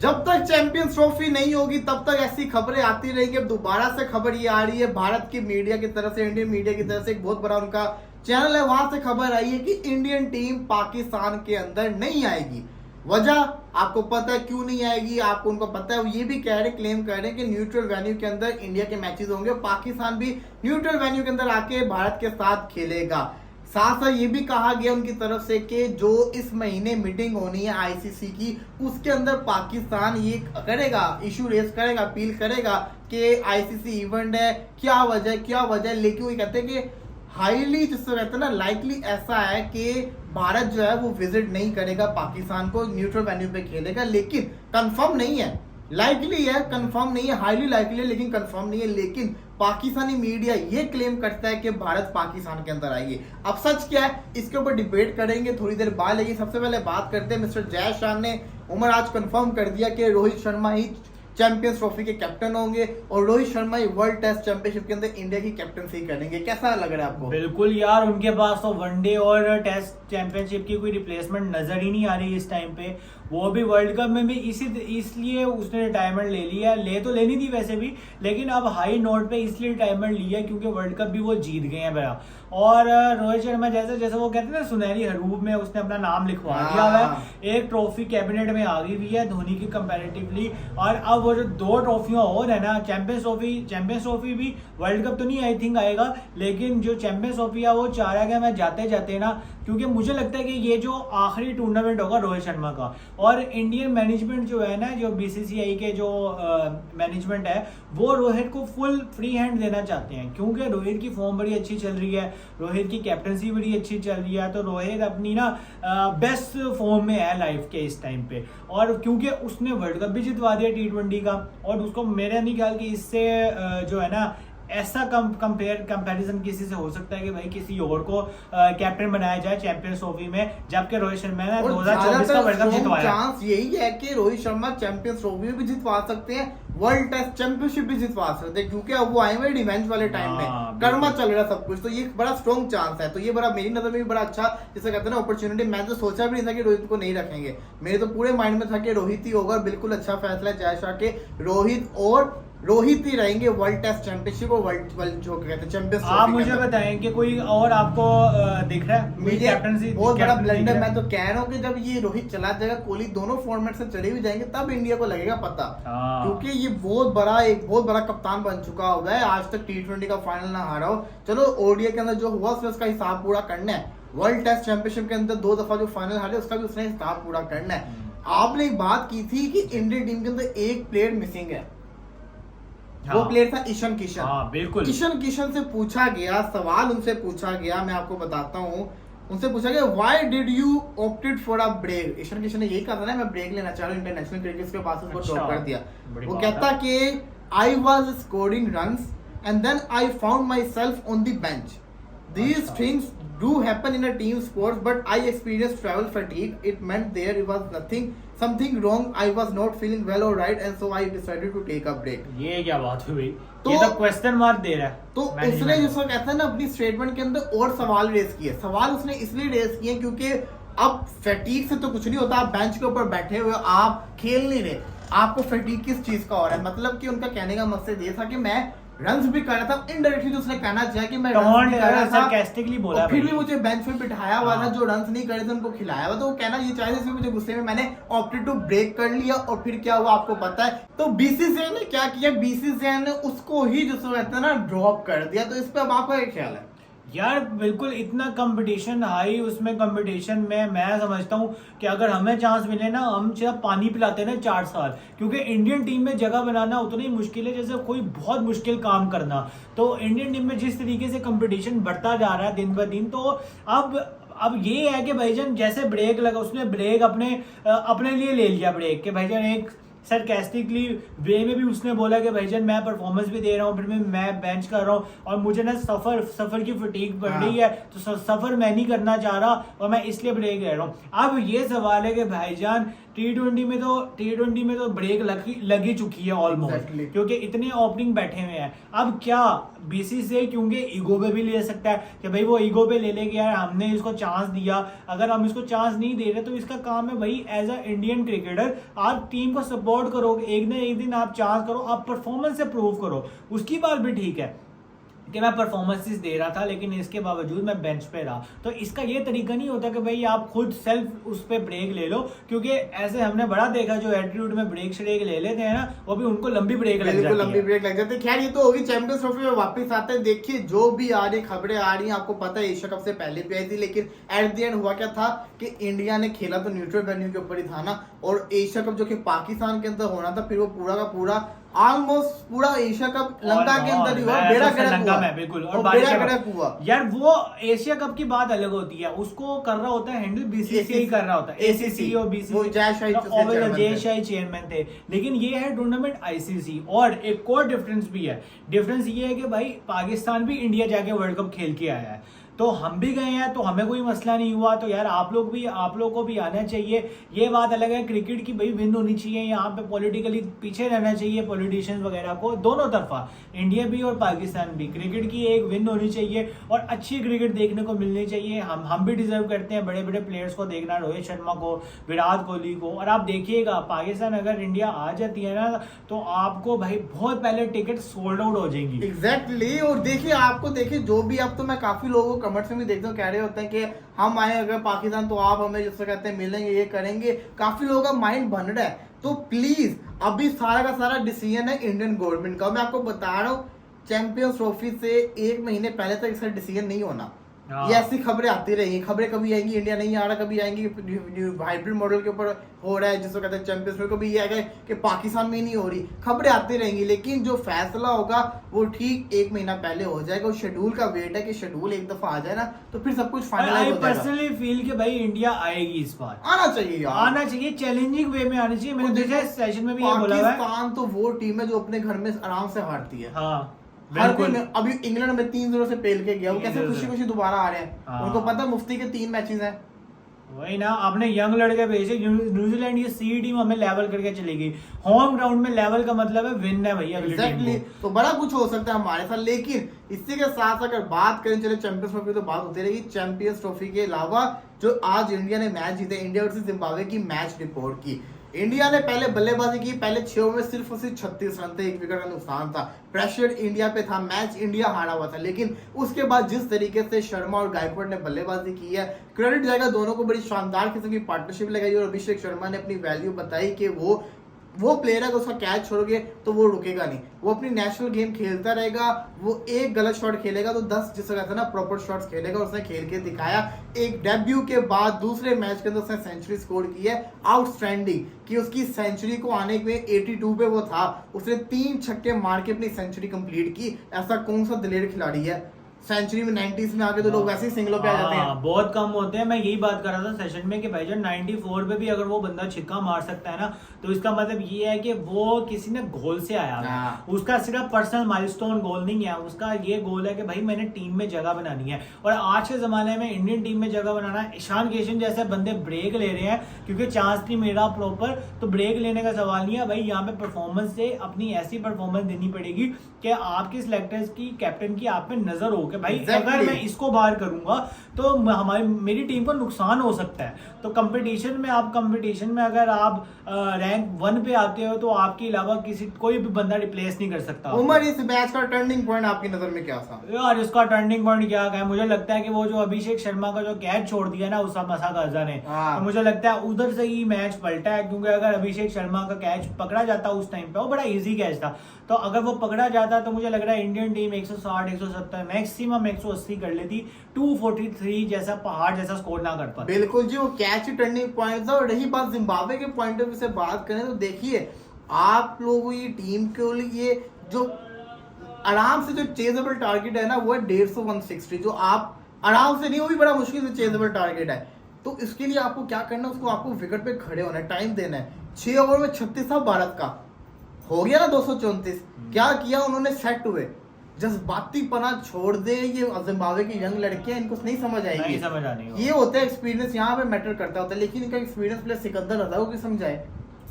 जब तक champions trophy नहीं होगी तब तक ऐसी खबरें आती रहेंगी। अब दोबारा से खबर ये आ रही है भारत की मीडिया की तरफ से, इंडियन मीडिया की तरफ से, एक बहुत बड़ा उनका चैनल है, वहां से खबर आई है कि इंडियन टीम पाकिस्तान के अंदर नहीं आएगी। वजह आपको पता है क्यों नहीं आएगी, आपको उनको पता है। वो ये भी कह रहे, क्लेम कर रहे हैं कि न्यूट्रल वेन्यू के अंदर इंडिया के मैचेस होंगे, पाकिस्तान भी न्यूट्रल वेन्यू के अंदर आके भारत के साथ खेलेगा। साथ साथ ये भी कहा गया उनकी तरफ से कि जो इस महीने मीटिंग होनी है आईसीसी की, उसके अंदर पाकिस्तान ये करेगा, इशू रेस करेगा, अपील करेगा कि आईसीसी इवेंट है, क्या वजह। लेकिन वो कहते हैं कि हाईली, जिससे कहते हैं ना, लाइकली ऐसा है कि भारत जो है वो विजिट नहीं करेगा पाकिस्तान को, न्यूट्रल वेन्यू पे खेलेगा। लेकिन कंफर्म नहीं है, लाइकली है, कंफर्म नहीं है, हाईली लाइकली है लेकिन कंफर्म नहीं है। लेकिन पाकिस्तानी मीडिया ये क्लेम करता है कि भारत पाकिस्तान के अंदर आएगी। अब सच क्या है इसके ऊपर डिबेट करेंगे थोड़ी देर बाद, लेकिन सबसे पहले बात करते हैं मिस्टर जय शाह ने उमर आज कंफर्म कर दिया कि रोहित शर्मा ही चैंपियंस ट्रॉफी के कैप्टन होंगे और रोहित शर्मा ही वर्ल्ड टेस्ट चैंपियनशिप के अंदर इंडिया की कैप्टनसी करेंगे। कैसा लग रहा है आपको? बिल्कुल यार, उनके पास तो वनडे और टेस्ट चैंपियनशिप की कोई रिप्लेसमेंट नजर ही नहीं आ रही इस टाइम पे। वो भी वर्ल्ड कप में भी इसलिए उसने रिटायरमेंट ले लिया, ले तो लेनी थी वैसे भी, लेकिन अब हाई नोट पे इसलिए रिटायरमेंट लिया क्योंकि वर्ल्ड कप भी वो जीत गए हैं बड़ा। और रोहित शर्मा जैसे जैसे वो कहते हैं ना, सुनहरी हरूप में उसने अपना नाम लिखवा दिया हुआ है। एक ट्रॉफी कैबिनेट में आ गई हुई है धोनी की कंपैरेटिवली। और अब वो जो 2 ट्रॉफियां और है ना, चैंपियंस ट्रॉफी भी वर्ल्ड कप तो नहीं आई थिंक आएगा, लेकिन जो चैंपियंस ट्रॉफी है वो चाह रहा है कि मैं जाते जाते ना, क्योंकि मुझे लगता है कि ये जो आखिरी टूर्नामेंट होगा रोहित शर्मा का। और इंडियन मैनेजमेंट जो है ना, जो बीसीसीआई के जो मैनेजमेंट है, वो रोहित को फुल फ्री हैंड देना चाहते हैं क्योंकि रोहित की फॉर्म बड़ी अच्छी चल रही है, रोहित की कैप्टनसी बड़ी अच्छी चल रही है। तो रोहित अपनी ना बेस्ट फॉर्म में है लाइफ के इस टाइम पे, और क्योंकि उसने वर्ल्ड कप भी जितवा दिया T20 का, और उसको मेरा नहीं ख्याल कि इससे जो है ना ऐसा कंपैरिजन किसी से हो सकता है कि भाई किसी और को कैप्टन बनाया जाए चैंपियंस ट्रॉफी में, जबकि रोहित शर्मा ने 2024 का वर्ल्ड कप जितवाया। चांस यही है कि रोहित शर्मा चैंपियंस ट्रॉफी भी जितवा सकते हैं, वर्ल्ड टेस्ट चैंपियनशिप भी जितवा सकते हैं, क्योंकि अब वो आए हुए डिफेंस वाले टाइम में कर्मा चल रहा सब कुछ। तो ये बड़ा स्ट्रॉन्ग चांस है। तो ये बड़ा मेरी नजर में भी बड़ा अच्छा, जिसे कहते हैं ना, अपॉर्चुनिटी। मैं तो सोचा भी नहीं था कि रोहित को नहीं रखेंगे, मेरे तो पूरे माइंड में था कि रोहित ही होगा। बिल्कुल अच्छा फैसला है जय शाह के, रोहित ही रहेंगे वर्ल्ड टेस्ट चैंपियनशिप और वर्ल्ड जो कहते हैं चैंपियंस। आप मुझे बताएं कि कोई और आपको दिख रहा है? मुझे कैप्टनसी बहुत बड़ा ब्लंडर, मैं तो कह रहा हूँ कि जब ये रोहित चला जाएगा, कोहली दोनों फॉर्मेट से चले भी जाएंगे, तब इंडिया को लगेगा पता, क्योंकि ये बहुत बड़ा कप्तान बन चुका हुआ है। आज तक T20 का फाइनल ना हारा हो, चलो ओडीआई के अंदर जो हुआ उसका हिसाब पूरा करना है। वर्ल्ड टेस्ट चैंपियनशिप के अंदर 2 दफा जो फाइनल हारे उसका भी उसने हिसाब पूरा करना है। आपने एक बात की थी कि इंडियन टीम के अंदर एक प्लेयर मिसिंग है, वो प्लेयर था ईशान किशन। बिल्कुल। ईशान किशन से पूछा गया सवाल, उनसे पूछा गया, मैं आपको बताता हूँ, उनसे पूछा गया why did you opted for a break. Ishan Kishan ने यही कहा था ना, मैं ब्रेक लेना चाह रहा हूँ इंटरनेशनल क्रिकेट के पास, उसको ड्रॉप कर दिया। वो कहता कि I was scoring runs and then I found myself on the bench. These things do happen in a team sports, but I experienced travel fatigue. It meant there was something wrong. I was not feeling well or right, and so I decided to take a break. ये क्या बात हुई? ये तो question mark दे रहा है। तो उसने जिसको कहता है ना, अपनी स्टेटमेंट के अंदर और सवाल रेस किए। सवाल उसने इसलिए रेस किए क्योंकि अब फैटीग से तो कुछ नहीं होता, आप बेंच के ऊपर बैठे हुए, आप खेल नहीं रहे, आपको फैटीग किस चीज का हो रहा है। मतलब कि उनका कहने का मकसद ये था कि मैं रन्स भी कर रहा था, इनडायरेक्टली तो उसने कहना चाहिए कि मैं रन्स भी कर रहा था, सरकास्टिकली बोला, फिर भी मुझे बेंच पे बिठाया हुआ था, जो रन्स नहीं करे थे उनको खिलाया हुआ। तो वो कहना ये चाहिए, मुझे गुस्से में मैंने ऑप्टेड टू ब्रेक कर लिया। और फिर क्या हुआ आपको पता है, तो बीसीसीआई ने क्या किया, बीसीसीआई ने उसको ही जिसको कहते हैं ना ड्रॉप कर दिया। तो इस पे अब आपका क्या ख्याल है? यार बिल्कुल, इतना कंपटीशन हाई, उसमें कंपटीशन में मैं समझता हूँ कि अगर हमें चांस मिले ना, हम सिर्फ पानी पिलाते ना 4 साल, क्योंकि इंडियन टीम में जगह बनाना उतना ही मुश्किल है जैसे कोई बहुत मुश्किल काम करना। तो इंडियन टीम में जिस तरीके से कंपटीशन बढ़ता जा रहा है दिन ब दिन, तो अब ये है कि भाईजान जैसे ब्रेक लगा, उसने ब्रेक अपने लिए ले लिया ब्रेक, के भाईजान एक सरकास्टिकली वे में भी उसने बोला कि भाईजान मैं परफॉर्मेंस भी दे रहा हूँ, फिर मैं बेंच कर रहा हूँ, और मुझे ना सफर की फटीक बढ़ रही है, तो सफर मैं नहीं करना चाह रहा और मैं इसलिए ब्रेक ले रहा हूँ। अब ये सवाल है कि भाईजान टी20 में तो ब्रेक लगी चुकी है ऑलमोस्ट Exactly. क्योंकि इतने ओपनिंग बैठे हुए हैं। अब क्या बीसीसीआई क्योंकि ईगो पे भी ले सकता है कि भाई वो ईगो पे ले लेके यार हमने इसको चांस दिया, अगर हम इसको चांस नहीं दे रहे तो इसका काम है भाई एज अ इंडियन क्रिकेटर आप टीम को सपोर्ट करो, एक ना एक दिन आप चांस करो, आप परफॉर्मेंस से प्रूव करो। उसकी बात भी ठीक है कि मैं परफॉर्मेंसेस दे रहा था लेकिन इसके बावजूद मैं बेंच पे रहा, तो इसका ये तरीका नहीं होता कि भाई आप खुद सेल्फ उस पे ब्रेक ले लो, क्योंकि ऐसे हमने बड़ा देखा जो एटीट्यूड में ब्रेक ले लेते हैं ना वो भी उनको लंबी ब्रेक लग जाती है। लंबी ब्रेक लग जाती है। खैर ये तो होगी चैंपियंस ट्रॉफी में वापस आते हैं। देखिए जो भी आ रही खबरें आ रही हैं, आपको पता है एशिया कप से पहले भी आई थी, लेकिन एट द एंड हुआ क्या था कि इंडिया ने खेला तो न्यूट्रल वेन्यू के ऊपर ही था ना, और एशिया कप जो कि पाकिस्तान के अंदर होना था, फिर वो पूरा का पूरा ऑलमोस्ट पूरा एशिया कप लंका के अंदर ही हुआ, बेड़ा गर्क हुआ बिल्कुल, और बेड़ा गर्क हुआ यार। वो एशिया कप की बात अलग होती है, उसको कर रहा होता है हैंडल बीसीसीआई कर रहा होता है, एसीसी और बीसीसीआई जय शाही चेयरमैन थे, लेकिन ये है टूर्नामेंट आईसीसी। और एक और डिफरेंस भी है, डिफरेंस ये है कि भाई पाकिस्तान भी इंडिया जाके वर्ल्ड कप खेल के आया है, तो हम भी गए हैं तो हमें कोई मसला नहीं हुआ, तो यार आप लोग को भी आना चाहिए। ये बात अलग है क्रिकेट की, भाई विन होनी चाहिए, यहाँ पे पॉलिटिकली पीछे रहना चाहिए पॉलिटिशियंस वगैरह को, दोनों तरफा इंडिया भी और पाकिस्तान भी क्रिकेट की एक विन होनी चाहिए और अच्छी क्रिकेट देखने को मिलनी चाहिए। हम भी डिजर्व करते हैं बड़े बड़े प्लेयर्स को देखना, रोहित शर्मा को, विराट कोहली को। और आप देखिएगा पाकिस्तान अगर इंडिया आ जाती है ना तो आपको भाई बहुत पहले टिकट सोल्ड आउट हो जाएंगी। एग्जैक्टली। और देखिए जो भी, अब तो मैं काफी लोगों कमेंट्स में भी देखता हूँ कह रहे होते हैं कि हम आए अगर पाकिस्तान तो आप हमें जिससे कहते हैं मिलेंगे, ये करेंगे, काफी लोगों का माइंड बन रहा है। तो प्लीज अभी सारा का सारा डिसीजन है इंडियन गवर्नमेंट का। मैं आपको बता रहा हूँ चैंपियंस ट्रॉफी से 1 महीने पहले तक इसका डिसीजन नहीं होना। ये ऐसी खबरें आती रहेंगी, खबरें कभी आएंगी इंडिया नहीं आ रहा, कभी आएंगी हाइब्रिड मॉडल के ऊपर हो रहा है जिसको कहते हैं चैंपियंस ट्रॉफी, कभी ये आएगा कि पाकिस्तान में नहीं हो रही, खबरें आती रहेंगी। लेकिन जो फैसला होगा वो ठीक 1 महीना पहले हो जाएगा। और शेड्यूल का वेट है कि शेड्यूल एक दफा आ जाए ना तो फिर सब कुछ फाइनलाइज हो जाएगा। पर्सनली फील कि भाई इंडिया आएगी इस बार, आना चाहिए यार, आना चाहिए, चैलेंजिंग वे में आनी चाहिए। मैंने देखा है सेशन में भी ये बोला है पाकिस्तान तो वो टीम है जो अपने घर में आराम से हारती है। हाँ हर कोई अभी इंग्लैंड में 3-0 से पेल के गया, वो कैसे खुशी खुशी दोबारा आ रहे हैं। हाँ। उनको पता मुफ्ती के 3 मैचेस हैं। वही ना, आपने यंग लड़के भेजे, न्यूजीलैंड की सी टीम हमें लेवल करके चली गई। होम ग्राउंड में लेवल का मतलब है विन है भैया। एग्जैक्टली। तो बड़ा कुछ हो सकता है हमारे साथ। लेकिन इसी के साथ अगर बात करें चले चैंपियंस ट्रॉफी तो बात होती रहेगी चैंपियंस ट्रॉफी के अलावा जो आज इंडिया ने मैच जीते, इंडिया वर्सेस जिम्बाब्वे की मैच रिपोर्ट की। इंडिया ने पहले बल्लेबाजी की, पहले 6 ओवर में सिर्फ और सिर्फ 36 रन थे, 1 विकेट का नुकसान था, प्रेशर इंडिया पे था, मैच इंडिया हारा हुआ था। लेकिन उसके बाद जिस तरीके से शर्मा और गायकवाड़ ने बल्लेबाजी की है, क्रेडिट जाएगा दोनों को, बड़ी शानदार किस्म की पार्टनरशिप लगाई और अभिषेक शर्मा ने अपनी वैल्यू बताई कि वो प्लेयर है, उसका कैच छोड़ोगे तो वो रुकेगा नहीं, वो अपनी नेशनल गेम खेलता रहेगा। वो एक गलत शॉट खेलेगा तो 10 जिसे कहते हैं ना प्रॉपर शॉट्स खेलेगा, उसने खेल के दिखाया। एक डेब्यू के बाद दूसरे मैच के अंदर उसने सेंचुरी स्कोर की है, आउटस्टैंडिंग, कि उसकी सेंचुरी को आने में 82 पे वो था, उसने 3 छक्के मार के अपनी सेंचुरी कंप्लीट की। ऐसा कौन सा दिलेर खिलाड़ी है? सेंचुरी में 90s में आके तो लोग वैसे ही सिंगलों पे आ जाते हैं। बहुत कम होते हैं। मैं यही बात कर रहा था सेशन में कि भाईजान 94 पे भी अगर वो बंदा छिक्का मार सकता है ना तो इसका मतलब ये है कि वो किसी ने गोल से आया है, उसका सिर्फ पर्सनल माइलस्टोन गोल नहीं है, उसका ये गोल है कि भाई मैंने टीम में जगह बनानी है। और आज के जमाने में इंडियन टीम में जगह बनाना है, ईशान किशन जैसे बंदे ब्रेक ले रहे हैं क्योंकि चांस नहीं मिला प्रॉपर, तो ब्रेक लेने का सवाल नहीं है भाई। यहाँ पे परफॉर्मेंस से अपनी ऐसी परफॉर्मेंस देनी पड़ेगी कि आपकी सिलेक्टर्स की, कैप्टन की आप पे नजर हो कि भाई अगर मैं इसको बाहर करूंगा तो मेरी टीम को नुकसान हो सकता है। तो कंपटीशन में अगर आप रैंक 1 पे आते हो तो आपके अलावा कोई भी बंदा रिप्लेस नहीं कर सकता। उमर, इस मैच का टर्निंग पॉइंट आपकी नजर में क्या था? यार इसका टर्निंग पॉइंट क्या है, मुझे लगता है कि वो जो अभिषेक शर्मा का जो कैच छोड़ दिया ना उस मसा गाजा ने, तो मुझे लगता है उधर से ही मैच पलटा है। क्योंकि अगर अभिषेक शर्मा का कैच पकड़ा जाता उस टाइम पे, वो बड़ा इजी कैच था, तो अगर वो पकड़ा जाता तो मुझे लग रहा है इंडियन टीम 160 170 मैक्सिमम 180 कर लेती, 243 जैसा पहाड़ जैसा स्कोर ना कर पाती। बिल्कुल जी, वो कैच ही टर्निंग पॉइंट था। और रही बात जिम्बाब्वे के पॉइंट ऑफ व्यू से बात करें तो देखिए आप लोगों की टीम के लिए जो आराम से जो चेजेबल टारगेट है ना वो है 150 160, जो आप आराम से नहीं, वो भी बड़ा मुश्किल से चेजेबल टारगेट है। तो इसके लिए आपको क्या करना है, उसको आपको विकेट पे खड़े होना है, टाइम देना है। 6 ओवर में 36 था भारत का, हो गया ना 234। क्या किया उन्होंने, सेट हुए, जज्बातीपना छोड़ दे। ये जिम्बाब्वे की यंग लड़कियां, इनको नहीं समझ नहीं आएगी। समझ आनी हो। ये होता है एक्सपीरियंस, यहाँ पे मैटर करता होता है। लेकिन इनका एक्सपीरियंस प्लेयर सिकंदर रजा को समझाए,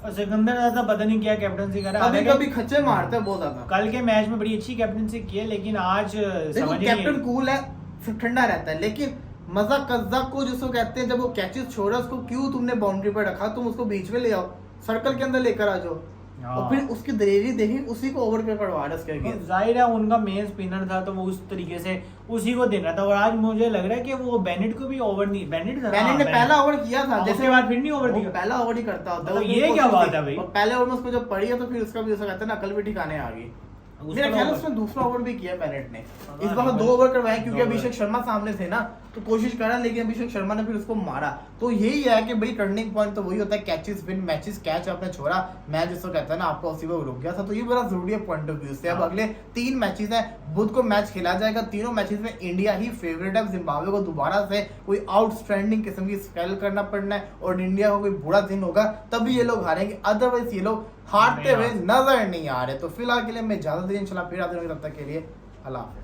और सिकंदर रजा पता नहीं क्या कैप्टनसी कर रहा है, कभी कभी खच्चे मारता है बहुत ज्यादा। कल के मैच में बड़ी अच्छी कैप्टनसी की है, लेकिन आज देखो समझ ही कैप्टन नहीं कूल है, फिर ठंडा रहता है, लेकिन मजा कज्जा को जिसको कहते हैं, जब वो कैचेस छोड़ा उसको क्यों तुमने बाउंड्री पर रखा, तुम उसको बीच में ले आओ, सर्कल के अंदर लेकर आ जाओ। हाँ। और फिर उसकी दलेरी देखी, उसी को ओवर पे करवा रहा है। तो जाहिर है उनका मेन स्पिनर था, तो वो उस तरीके से उसी को देना था। और आज मुझे लग रहा है कि वो बेनेट को भी ओवर नहीं, बेनेट ने पहला ओवर किया था, जैसे बाद फिर नहीं ओवर दिया, पहला ओवर ही करता होता है। मतलब ये क्या बात है भाई। और पहले ओवर में उसको जब पड़ी है तो फिर उसका भी जैसा कहते हैं ना, अकल भी ठिकाने आ गई। मेरा ख्याल है उसने दूसरा ओवर भी किया बेनेट ने, इस बार 2 ओवर करवाए, क्योंकि अभिषेक शर्मा सामने थे ना, तो कोशिश करा, लेकिन अभिषेक शर्मा ने फिर उसको मारा। तो यही है कि भाई टर्निंग पॉइंट तो वही होता है, कैचेस विन मैचेस, कैच आपने छोड़ा, मैच जिसको कहता है ना आपका उसी वक्त रुक गया था। तो ये बड़ा जरूरी है पॉइंट ऑफ व्यू से। अब अगले 3 मैचेस हैं, बुध को मैच खेला जाएगा, तीनों मैचेस में इंडिया ही फेवरेट है। जिम्बाब्वे को दोबारा से कोई आउटस्टैंडिंग किस्म की स्पेल करना पड़ना है, और इंडिया को कोई बुरा दिन होगा तभी ये लोग हारेंगे, अदरवाइज ये लोग हारते हुए नजर नहीं आ रहे। तो फिलहाल के लिए मैं ज्यादा दिन इंशाल्लाह फिर आते हैं, तब तक के लिए अल्लाह हाफिज़।